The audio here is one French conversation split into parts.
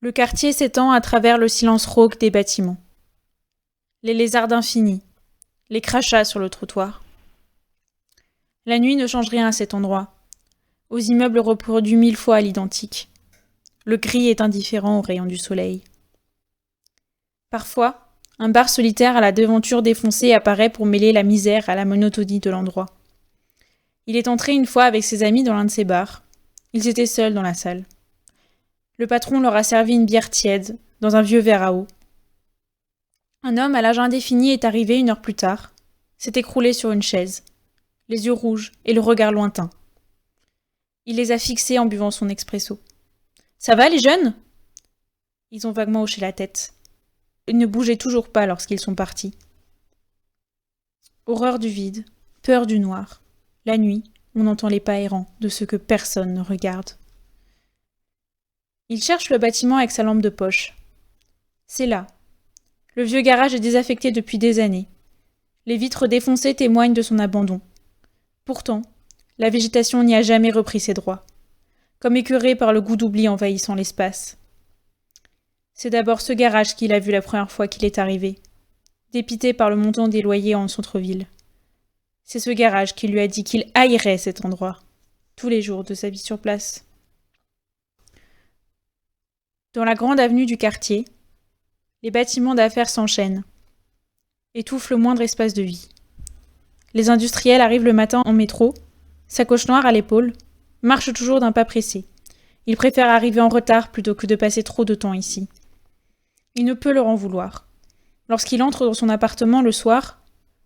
Le quartier s'étend à travers le silence rauque des bâtiments. Les lézards infinis, les crachats sur le trottoir. La nuit ne change rien à cet endroit. Aux immeubles reproduits 1000 fois à l'identique. Le gris est indifférent aux rayons du soleil. Parfois, un bar solitaire à la devanture défoncée apparaît pour mêler la misère à la monotonie de l'endroit. Il est entré une fois avec ses amis dans l'un de ces bars. Ils étaient seuls dans la salle. Le patron leur a servi une bière tiède, dans un vieux verre à eau. Un homme à l'âge indéfini est arrivé 1 heure plus tard, s'est écroulé sur une chaise, les yeux rouges et le regard lointain. Il les a fixés en buvant son expresso. « Ça va, les jeunes ?» Ils ont vaguement hoché la tête. Ils ne bougeaient toujours pas lorsqu'ils sont partis. Horreur du vide, peur du noir. La nuit, on entend les pas errants de ceux que personne ne regarde. Il cherche le bâtiment avec sa lampe de poche. C'est là. Le vieux garage est désaffecté depuis des années. Les vitres défoncées témoignent de son abandon. Pourtant, la végétation n'y a jamais repris ses droits, comme écœurée par le goût d'oubli envahissant l'espace. C'est d'abord ce garage qu'il a vu la première fois qu'il est arrivé, dépité par le montant des loyers en centre-ville. C'est ce garage qui lui a dit qu'il haïrait cet endroit, tous les jours de sa vie sur place. Dans la grande avenue du quartier, les bâtiments d'affaires s'enchaînent, étouffent le moindre espace de vie. Les industriels arrivent le matin en métro, sacoche noire à l'épaule, marchent toujours d'un pas pressé. Ils préfèrent arriver en retard plutôt que de passer trop de temps ici. Il ne peut leur en vouloir. Lorsqu'il entre dans son appartement le soir,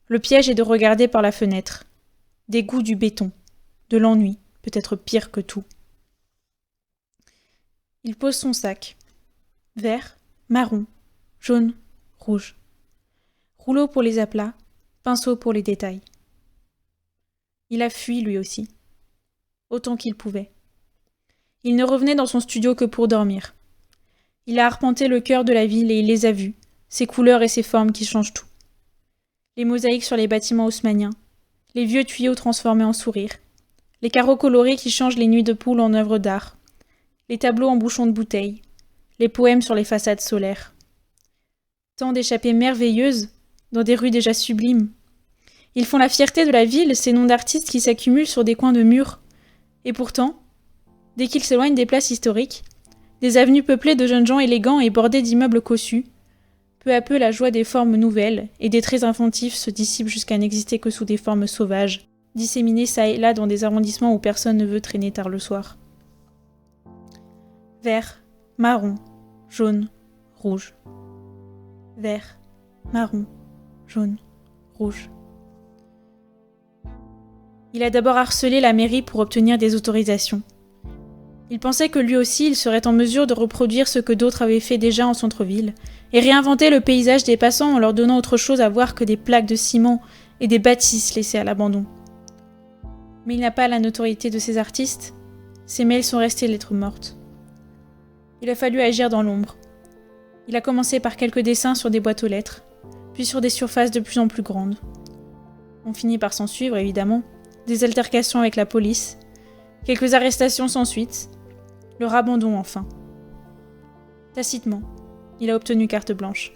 le piège est de regarder par la fenêtre. Dégoût du béton, de l'ennui, peut-être pire que tout. Il pose son sac. Vert, marron, jaune, rouge. Rouleau pour les aplats, pinceau pour les détails. Il a fui lui aussi. Autant qu'il pouvait. Il ne revenait dans son studio que pour dormir. Il a arpenté le cœur de la ville et il les a vus, ses couleurs et ses formes qui changent tout. Les mosaïques sur les bâtiments haussmanniens, les vieux tuyaux transformés en sourires, les carreaux colorés qui changent les nuits de poule en œuvres d'art, les tableaux en bouchons de bouteilles, les poèmes sur les façades solaires. Tant d'échappées merveilleuses, dans des rues déjà sublimes. Ils font la fierté de la ville, ces noms d'artistes qui s'accumulent sur des coins de murs. Et pourtant, dès qu'ils s'éloignent des places historiques, des avenues peuplées de jeunes gens élégants et bordées d'immeubles cossus, peu à peu la joie des formes nouvelles et des traits inventifs se dissipe jusqu'à n'exister que sous des formes sauvages, disséminées çà et là dans des arrondissements où personne ne veut traîner tard le soir. Vert, marron, jaune, rouge. Vert, marron, jaune, rouge. Il a d'abord harcelé la mairie pour obtenir des autorisations. Il pensait que lui aussi, il serait en mesure de reproduire ce que d'autres avaient fait déjà en centre-ville, et réinventer le paysage des passants en leur donnant autre chose à voir que des plaques de ciment et des bâtisses laissées à l'abandon. Mais il n'a pas la notoriété de ces artistes. Ses mails sont restés lettres mortes. Il a fallu agir dans l'ombre. Il a commencé par quelques dessins sur des boîtes aux lettres, puis sur des surfaces de plus en plus grandes. On finit par s'en suivre, évidemment, des altercations avec la police, quelques arrestations sans suite, leur abandon enfin. Tacitement, il a obtenu carte blanche.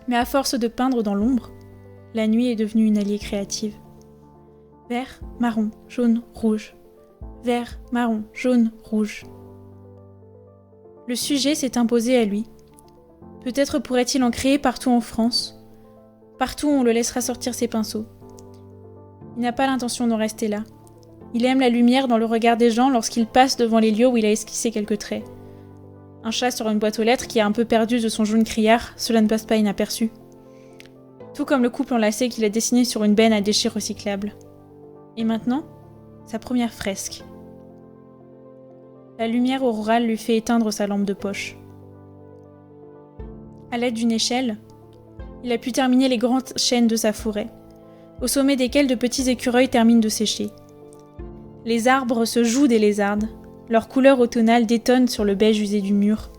Mais à force de peindre dans l'ombre, la nuit est devenue une alliée créative. Vert, marron, jaune, rouge. Vert, marron, jaune, rouge. Le sujet s'est imposé à lui. Peut-être pourrait-il en créer partout en France. Partout où on le laissera sortir ses pinceaux. Il n'a pas l'intention d'en rester là. Il aime la lumière dans le regard des gens lorsqu'il passe devant les lieux où il a esquissé quelques traits. Un chat sur une boîte aux lettres qui a un peu perdu de son jaune criard, cela ne passe pas inaperçu. Tout comme le couple enlacé qu'il a dessiné sur une benne à déchets recyclables. Et maintenant, sa première fresque. La lumière aurorale lui fait éteindre sa lampe de poche. À l'aide d'une échelle, il a pu terminer les grandes chênes de sa forêt, au sommet desquels de petits écureuils terminent de sécher. Les arbres se jouent des lézardes, leur couleur automnale détonne sur le beige usé du mur.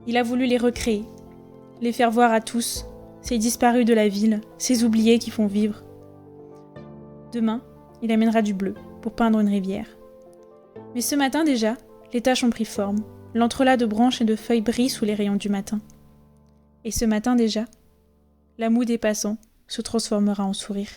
Il a voulu les recréer, les faire voir à tous, ces disparus de la ville, ces oubliés qui font vivre. Demain, il amènera du bleu pour peindre une rivière. Mais ce matin déjà, les taches ont pris forme. L'entrelac de branches et de feuilles brille sous les rayons du matin. Et ce matin déjà, la moue des passants se transformera en sourire.